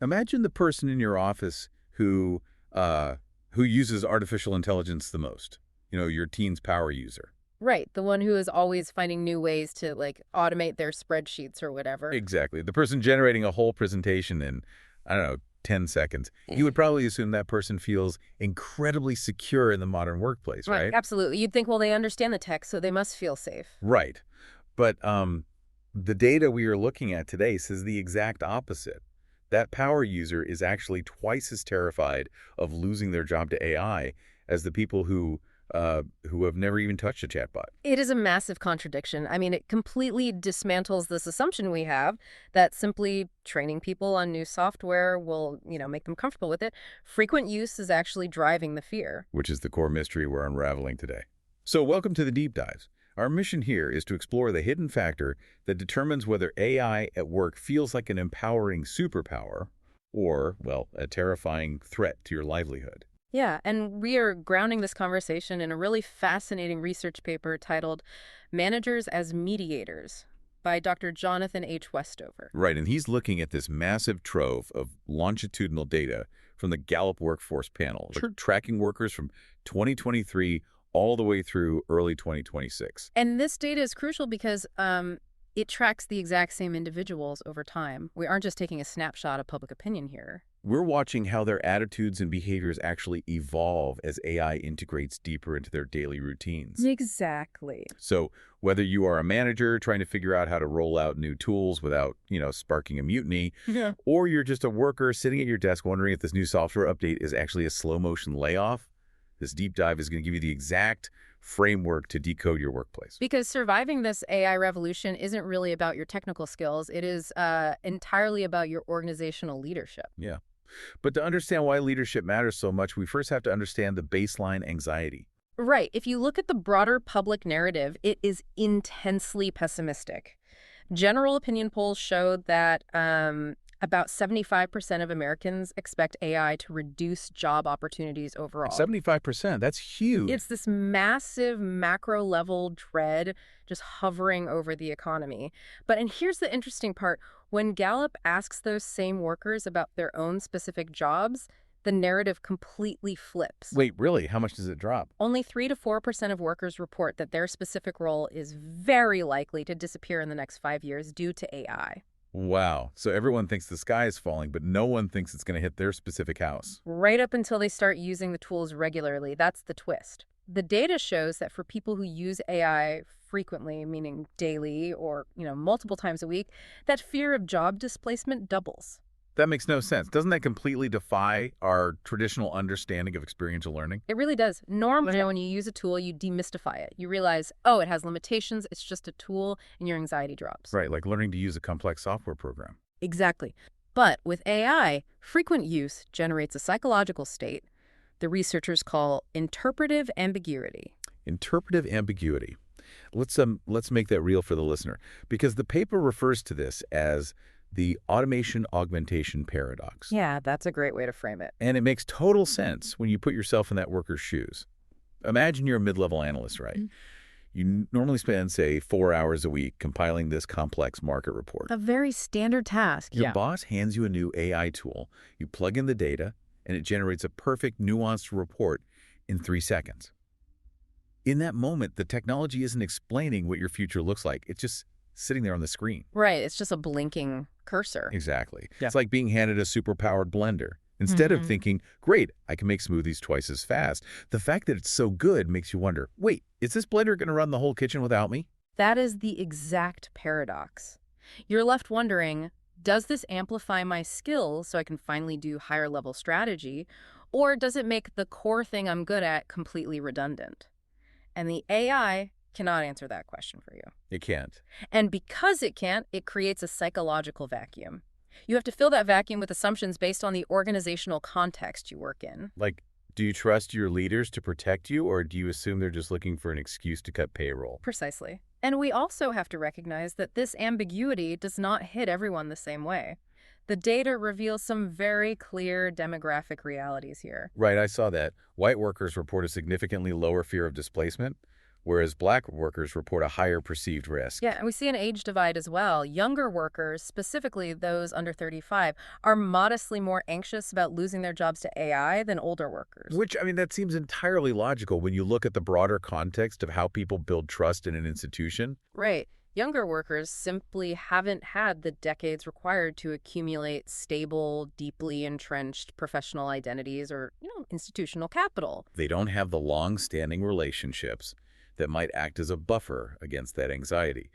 Imagine the person in your office who uses artificial intelligence the most. Your teen's power user. Right, the one who is always finding new ways to, like, automate their spreadsheets or whatever. Exactly. The person generating a whole presentation in, I don't know, 10 seconds. You would probably assume that person feels incredibly secure in the modern workplace, right? Absolutely. You'd think, well, they understand the tech, so they must feel safe. Right. But the data we are looking at today says the exact opposite. That power user is actually twice as terrified of losing their job to AI as the people who have never even touched a chatbot. It is a massive contradiction. I mean, it completely dismantles this assumption we have that simply training people on new software will, make them comfortable with it. Frequent use is actually driving the fear. Which is the core mystery we're unraveling today. So welcome to the Deep Dives. Our mission here is to explore the hidden factor that determines whether AI at work feels like an empowering superpower or, well, a terrifying threat to your livelihood. Yeah, and we are grounding this conversation in a really fascinating research paper titled Managers as Mediators by Dr. Jonathan H. Westover. Right, and he's looking at this massive trove of longitudinal data from the Gallup Workforce Panel, tracking workers from 2023 all the way through early 2026. And this data is crucial because it tracks the exact same individuals over time. We aren't just taking a snapshot of public opinion here. We're watching how their attitudes and behaviors actually evolve as AI integrates deeper into their daily routines. Exactly. So whether you are a manager trying to figure out how to roll out new tools without, sparking a mutiny, or you're just a worker sitting at your desk wondering if this new software update is actually a slow-motion layoff, this deep dive is going to give you the exact framework to decode your workplace. Because surviving this AI revolution isn't really about your technical skills. It is entirely about your organizational leadership. Yeah. But to understand why leadership matters so much, we first have to understand the baseline anxiety. Right. If you look at the broader public narrative, it is intensely pessimistic. General opinion polls showed that about 75% of Americans expect AI to reduce job opportunities overall. 75%, that's huge. It's this massive macro-level dread just hovering over the economy. And here's the interesting part. When Gallup asks those same workers about their own specific jobs, the narrative completely flips. Wait, really? How much does it drop? Only 3 to 4% of workers report that their specific role is very likely to disappear in the next 5 years due to AI. Wow. So everyone thinks the sky is falling, but no one thinks it's going to hit their specific house. Right up until they start using the tools regularly. That's the twist. The data shows that for people who use AI frequently, meaning daily or, multiple times a week, that fear of job displacement doubles. That makes no sense. Doesn't that completely defy our traditional understanding of experiential learning? It really does. Normally, when you use a tool, you demystify it. You realize, oh, it has limitations. It's just a tool, and your anxiety drops. Right, like learning to use a complex software program. Exactly. But with AI, frequent use generates a psychological state the researchers call interpretive ambiguity. Interpretive ambiguity. Let's make that real for the listener, because the paper refers to this as the automation-augmentation paradox. Yeah, that's a great way to frame it. And it makes total sense when you put yourself in that worker's shoes. Imagine you're a mid-level analyst, right? You normally spend, say, 4 hours a week compiling this complex market report. A very standard task. Your boss hands you a new AI tool. You plug in the data, and it generates a perfect, nuanced report in 3 seconds. In that moment, the technology isn't explaining what your future looks like. It's just sitting there on the screen. Right. It's just a blinking cursor. Exactly. Yeah. It's like being handed a super-powered blender. Instead of thinking, great, I can make smoothies twice as fast, the fact that it's so good makes you wonder, wait, is this blender going to run the whole kitchen without me? That is the exact paradox. You're left wondering, does this amplify my skills so I can finally do higher-level strategy, or does it make the core thing I'm good at completely redundant? And the AI cannot answer that question for you. It can't. And because it can't, it creates a psychological vacuum. You have to fill that vacuum with assumptions based on the organizational context you work in. Like, do you trust your leaders to protect you, or do you assume they're just looking for an excuse to cut payroll? Precisely. And we also have to recognize that this ambiguity does not hit everyone the same way. The data reveals some very clear demographic realities here. Right, I saw that. White workers report a significantly lower fear of displacement, whereas Black workers report a higher perceived risk. Yeah, and we see an age divide as well. Younger workers, specifically those under 35, are modestly more anxious about losing their jobs to AI than older workers. Which, I mean, that seems entirely logical when you look at the broader context of how people build trust in an institution. Right. Younger workers simply haven't had the decades required to accumulate stable, deeply entrenched professional identities or, institutional capital. They don't have the long-standing relationships that might act as a buffer against that anxiety.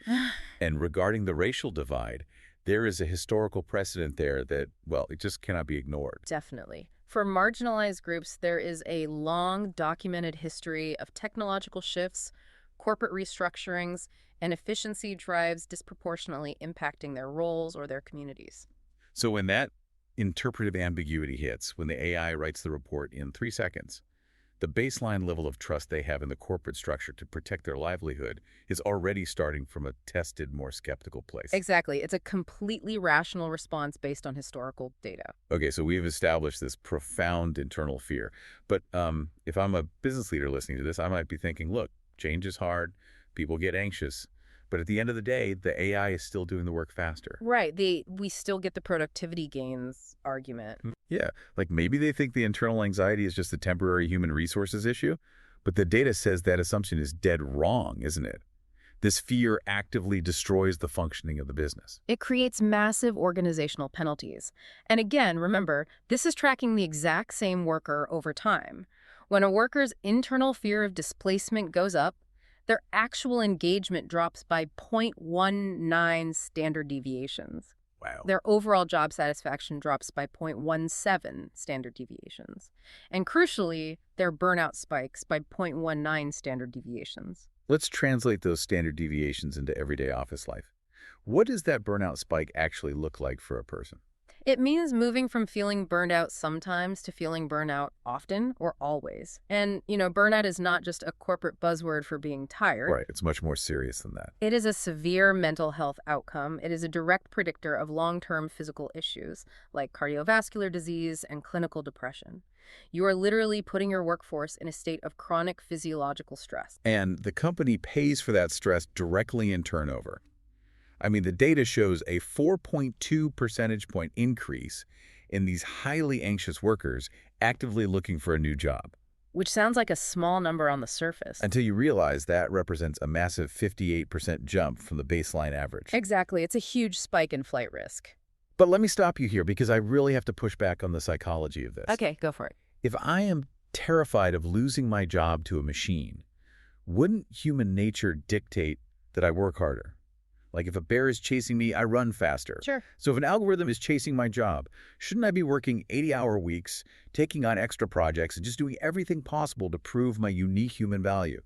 And regarding the racial divide, there is a historical precedent there that, well, it just cannot be ignored. Definitely. For marginalized groups, there is a long documented history of technological shifts, corporate restructurings, and efficiency drives disproportionately impacting their roles or their communities. So when that interpretive ambiguity hits, when the AI writes the report in 3 seconds, the baseline level of trust they have in the corporate structure to protect their livelihood is already starting from a tested, more skeptical place. Exactly. It's a completely rational response based on historical data. Okay, so we've established this profound internal fear. But if I'm a business leader listening to this, I might be thinking, look, change is hard, people get anxious, but at the end of the day, the AI is still doing the work faster. Right. We still get the productivity gains argument. Yeah, like maybe they think the internal anxiety is just a temporary human resources issue, but the data says that assumption is dead wrong, isn't it? This fear actively destroys the functioning of the business. It creates massive organizational penalties. And again, remember, this is tracking the exact same worker over time. When a worker's internal fear of displacement goes up, their actual engagement drops by 0.19 standard deviations. Wow. Their overall job satisfaction drops by 0.17 standard deviations. And crucially, their burnout spikes by 0.19 standard deviations. Let's translate those standard deviations into everyday office life. What does that burnout spike actually look like for a person? It means moving from feeling burned out sometimes to feeling burnout often or always. And, burnout is not just a corporate buzzword for being tired. Right, it's much more serious than that. It is a severe mental health outcome. It is a direct predictor of long-term physical issues like cardiovascular disease and clinical depression. You are literally putting your workforce in a state of chronic physiological stress. And the company pays for that stress directly in turnover. I mean, the data shows a 4.2 percentage point increase in these highly anxious workers actively looking for a new job. Which sounds like a small number on the surface. Until you realize that represents a massive 58% jump from the baseline average. Exactly. It's a huge spike in flight risk. But let me stop you here because I really have to push back on the psychology of this. Okay, go for it. If I am terrified of losing my job to a machine, wouldn't human nature dictate that I work harder? Like if a bear is chasing me, I run faster. Sure. So if an algorithm is chasing my job, shouldn't I be working 80-hour weeks, taking on extra projects, and just doing everything possible to prove my unique human value?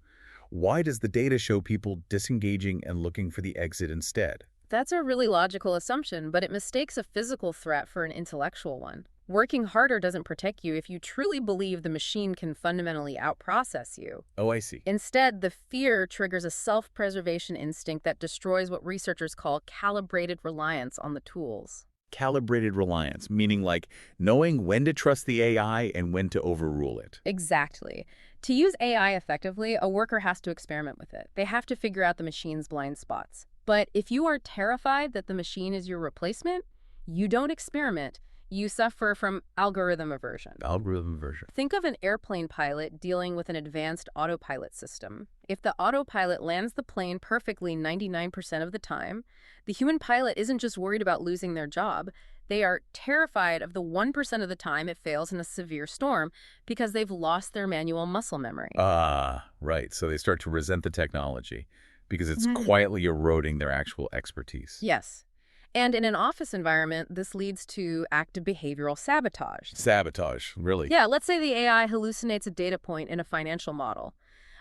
Why does the data show people disengaging and looking for the exit instead? That's a really logical assumption, but it mistakes a physical threat for an intellectual one. Working harder doesn't protect you if you truly believe the machine can fundamentally outprocess you. Oh, I see. Instead, the fear triggers a self-preservation instinct that destroys what researchers call calibrated reliance on the tools. Calibrated reliance, meaning like knowing when to trust the AI and when to overrule it. Exactly. To use AI effectively, a worker has to experiment with it. They have to figure out the machine's blind spots. But if you are terrified that the machine is your replacement, you don't experiment. You suffer from algorithm aversion. Algorithm aversion. Think of an airplane pilot dealing with an advanced autopilot system. If the autopilot lands the plane perfectly 99% of the time, the human pilot isn't just worried about losing their job. They are terrified of the 1% of the time it fails in a severe storm because they've lost their manual muscle memory. Ah, right. So they start to resent the technology because it's quietly eroding their actual expertise. Yes. And in an office environment, this leads to active behavioral sabotage. Sabotage, really? Yeah, let's say the AI hallucinates a data point in a financial model.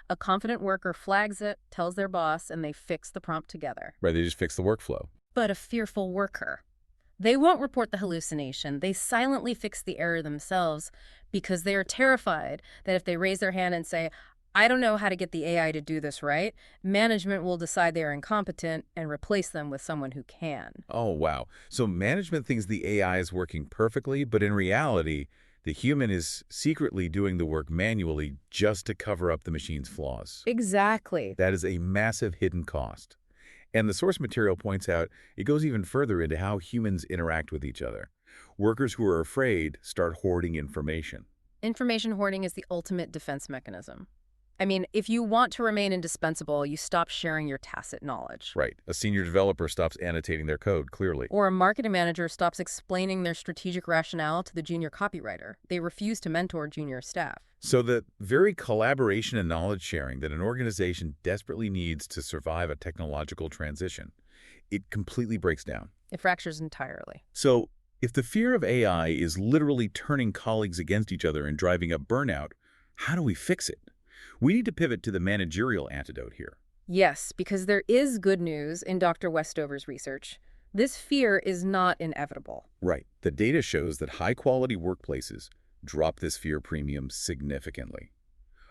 A confident worker flags it, tells their boss, and they fix the prompt together. Right, they just fix the workflow. But a fearful worker, they won't report the hallucination. They silently fix the error themselves because they are terrified that if they raise their hand and say, I don't know how to get the AI to do this right, management will decide they are incompetent and replace them with someone who can. Oh, wow. So management thinks the AI is working perfectly, but in reality, The human is secretly doing the work manually just to cover up the machine's flaws. Exactly. That is a massive hidden cost. And the source material points out it goes even further into how humans interact with each other. Workers who are afraid start hoarding information. Information hoarding is the ultimate defense mechanism. I mean, if you want to remain indispensable, you stop sharing your tacit knowledge. Right. A senior developer stops annotating their code clearly. Or a marketing manager stops explaining their strategic rationale to the junior copywriter. They refuse to mentor junior staff. So the very collaboration and knowledge sharing that an organization desperately needs to survive a technological transition, it completely breaks down. It fractures entirely. So if the fear of AI is literally turning colleagues against each other and driving up burnout, how do we fix it? We need to pivot to the managerial antidote here. Yes, because there is good news in Dr. Westover's research. This fear is not inevitable. Right. The data shows that high-quality workplaces drop this fear premium significantly.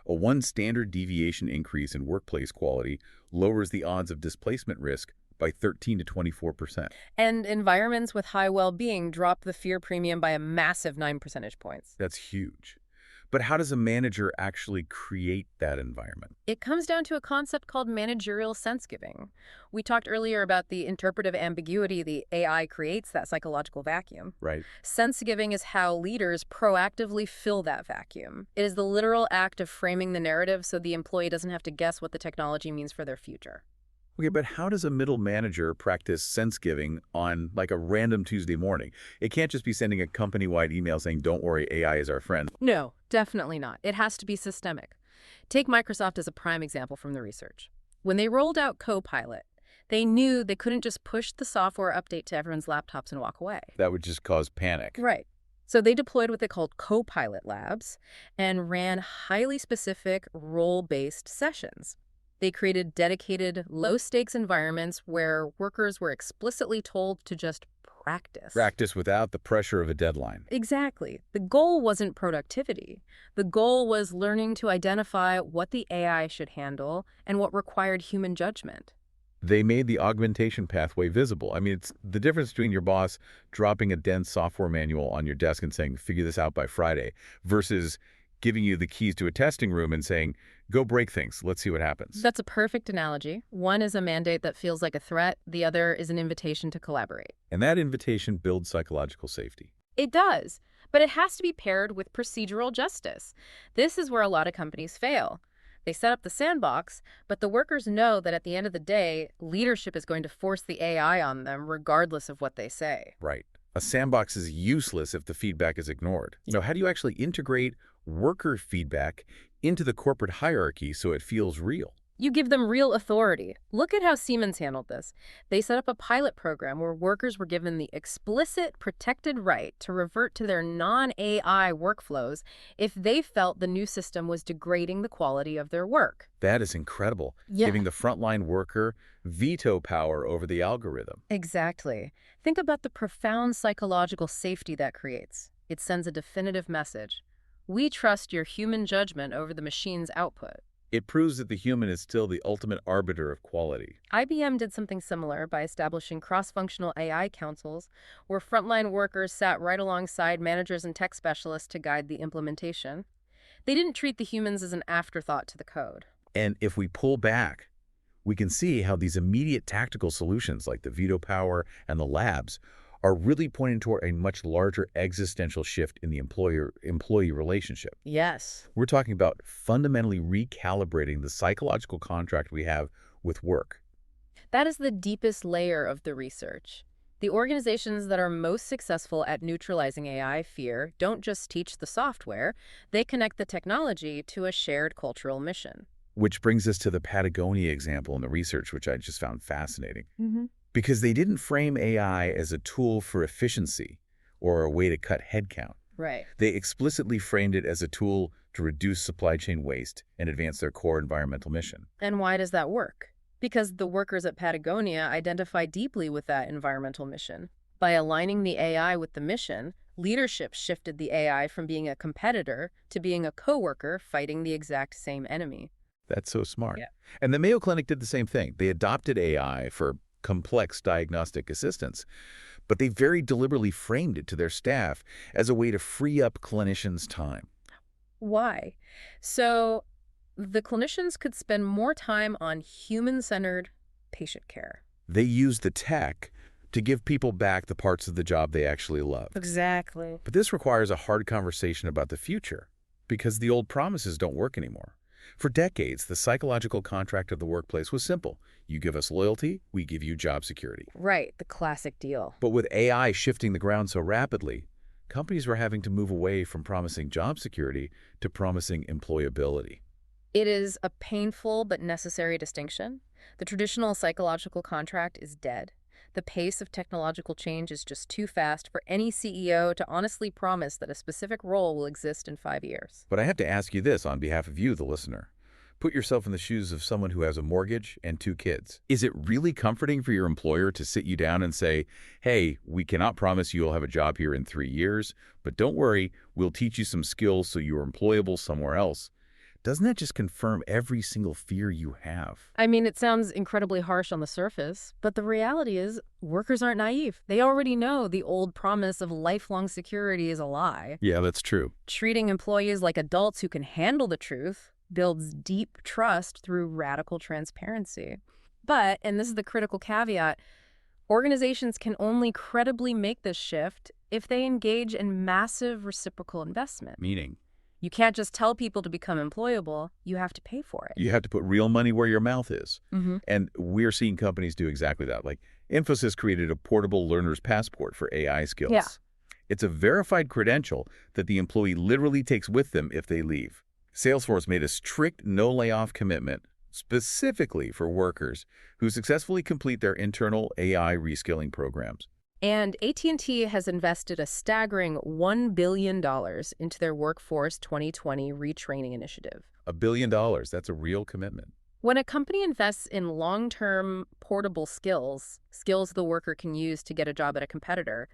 A one-standard deviation increase in workplace quality lowers the odds of displacement risk by 13 to 24%. And environments with high well-being drop the fear premium by a massive 9 percentage points. That's huge. But how does a manager actually create that environment? It comes down to a concept called managerial sensegiving. We talked earlier about the interpretive ambiguity the AI creates, that psychological vacuum. Right. Sensegiving is how leaders proactively fill that vacuum. It is the literal act of framing the narrative so the employee doesn't have to guess what the technology means for their future. Okay, but how does a middle manager practice sense-giving on, like, a random Tuesday morning? It can't just be sending a company-wide email saying, don't worry, AI is our friend. No, definitely not. It has to be systemic. Take Microsoft as a prime example from the research. When they rolled out Copilot, they knew they couldn't just push the software update to everyone's laptops and walk away. That would just cause panic. Right. So they deployed what they called Copilot labs and ran highly specific role-based sessions. They created dedicated, low-stakes environments where workers were explicitly told to just practice. Practice without the pressure of a deadline. Exactly. The goal wasn't productivity. The goal was learning to identify what the AI should handle and what required human judgment. They made the augmentation pathway visible. I mean, it's the difference between your boss dropping a dense software manual on your desk and saying, figure this out by Friday, versus giving you the keys to a testing room and saying, go break things. Let's see what happens. That's a perfect analogy. One is a mandate that feels like a threat. The other is an invitation to collaborate. And that invitation builds psychological safety. It does, but it has to be paired with procedural justice. This is where a lot of companies fail. They set up the sandbox, but the workers know that at the end of the day, leadership is going to force the AI on them regardless of what they say. Right. A sandbox is useless if the feedback is ignored. So how do you actually integrate worker feedback into the corporate hierarchy so it feels real? You give them real authority. Look at how Siemens handled this. They set up a pilot program where workers were given the explicit, protected right to revert to their non-AI workflows if they felt the new system was degrading the quality of their work. That is incredible. Yeah. Giving the frontline worker veto power over the algorithm. Exactly. Think about the profound psychological safety that creates. It sends a definitive message. We trust your human judgment over the machine's output. It proves that the human is still the ultimate arbiter of quality. IBM did something similar by establishing cross-functional AI councils where frontline workers sat right alongside managers and tech specialists to guide the implementation. They didn't treat the humans as an afterthought to the code. And if we pull back, we can see how these immediate tactical solutions like the veto power and the labs are really pointing toward a much larger existential shift in the employer-employee relationship. Yes. We're talking about fundamentally recalibrating the psychological contract we have with work. That is the deepest layer of the research. The organizations that are most successful at neutralizing AI fear don't just teach the software, they connect the technology to a shared cultural mission. Which brings us to the Patagonia example in the research, which I just found fascinating. Mm-hmm. Because they didn't frame AI as a tool for efficiency or a way to cut headcount. Right. They explicitly framed it as a tool to reduce supply chain waste and advance their core environmental mission. And why does that work? Because the workers at Patagonia identify deeply with that environmental mission. By aligning the AI with the mission, leadership shifted the AI from being a competitor to being a coworker fighting the exact same enemy. That's so smart. Yeah. And the Mayo Clinic did the same thing. They adopted AI for complex diagnostic assistance. But they very deliberately framed it to their staff as a way to free up clinicians' time. Why? So the clinicians could spend more time on human-centered patient care. They used the tech to give people back the parts of the job they actually love. Exactly. But this requires a hard conversation about the future, because the old promises don't work anymore. For decades, the psychological contract of the workplace was simple. You give us loyalty, we give you job security. Right, the classic deal. But with AI shifting the ground so rapidly, companies were having to move away from promising job security to promising employability. It is a painful but necessary distinction. The traditional psychological contract is dead. The pace of technological change is just too fast for any CEO to honestly promise that a specific role will exist in 5 years. But I have to ask you this on behalf of you, the listener. Put yourself in the shoes of someone who has a mortgage and 2 kids. Is it really comforting for your employer to sit you down and say, hey, we cannot promise you'll have a job here in 3 years, but don't worry, we'll teach you some skills so you're employable somewhere else? Doesn't that just confirm every single fear you have? I mean, it sounds incredibly harsh on the surface, but the reality is workers aren't naive. They already know the old promise of lifelong security is a lie. Yeah, that's true. Treating employees like adults who can handle the truth builds deep trust through radical transparency. But, and this is the critical caveat, organizations can only credibly make this shift if they engage in massive reciprocal investment. Meaning? You can't just tell people to become employable, you have to pay for it. You have to put real money where your mouth is. Mm-hmm. And we're seeing companies do exactly that. Like Infosys created a portable learner's passport for AI skills. Yeah. It's a verified credential that the employee literally takes with them if they leave. Salesforce made a strict no-layoff commitment specifically for workers who successfully complete their internal AI reskilling programs. And AT&T has invested a staggering $1 billion into their Workforce 2020 retraining initiative. $1 billion, that's a real commitment. When a company invests in long-term portable skills the worker can use to get a job at a competitor,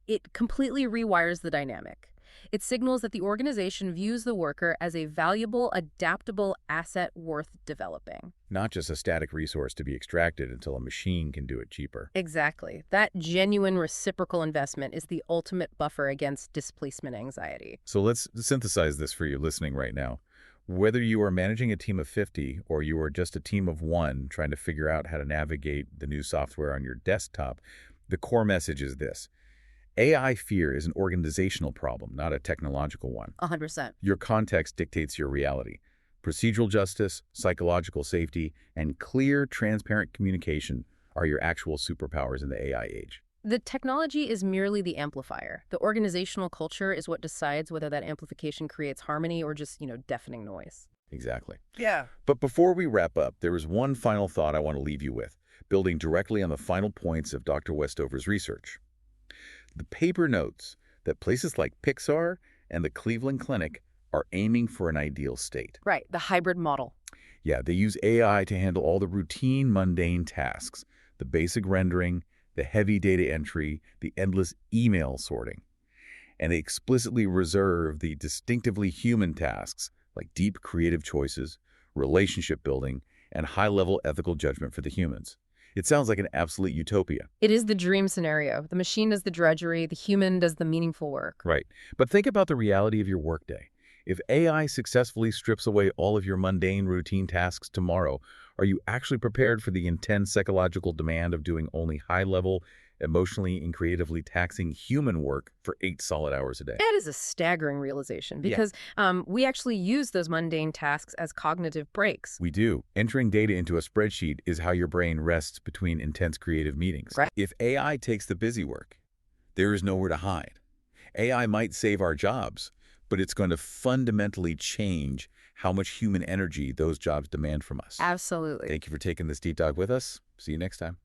it completely rewires the dynamic. It signals that the organization views the worker as a valuable, adaptable asset worth developing. Not just a static resource to be extracted until a machine can do it cheaper. Exactly. That genuine reciprocal investment is the ultimate buffer against displacement anxiety. So let's synthesize this for you listening right now. Whether you are managing a team of 50 or you are just a team of 1 trying to figure out how to navigate the new software on your desktop, the core message is this. AI fear is an organizational problem, not a technological one. 100%. Your context dictates your reality. Procedural justice, psychological safety, and clear, transparent communication are your actual superpowers in the AI age. The technology is merely the amplifier. The organizational culture is what decides whether that amplification creates harmony or just, deafening noise. Exactly. Yeah. But before we wrap up, there is one final thought I want to leave you with, building directly on the final points of Dr. Westover's research. The paper notes that places like Pixar and the Cleveland Clinic are aiming for an ideal state. Right, the hybrid model. Yeah, they use AI to handle all the routine, mundane tasks, the basic rendering, the heavy data entry, the endless email sorting. And they explicitly reserve the distinctively human tasks like deep creative choices, relationship building, and high-level ethical judgment for the humans. It sounds like an absolute utopia. It is the dream scenario. The machine does the drudgery, the human does the meaningful work. Right. But think about the reality of your workday. If AI successfully strips away all of your mundane routine tasks tomorrow, are you actually prepared for the intense psychological demand of doing only high-level, emotionally and creatively taxing human work for 8 solid hours a day? That is a staggering realization because we actually use those mundane tasks as cognitive breaks. We do. Entering data into a spreadsheet is how your brain rests between intense creative meetings. Right. If AI takes the busy work, there is nowhere to hide. AI might save our jobs, but it's going to fundamentally change how much human energy those jobs demand from us. Absolutely. Thank you for taking this deep dive with us. See you next time.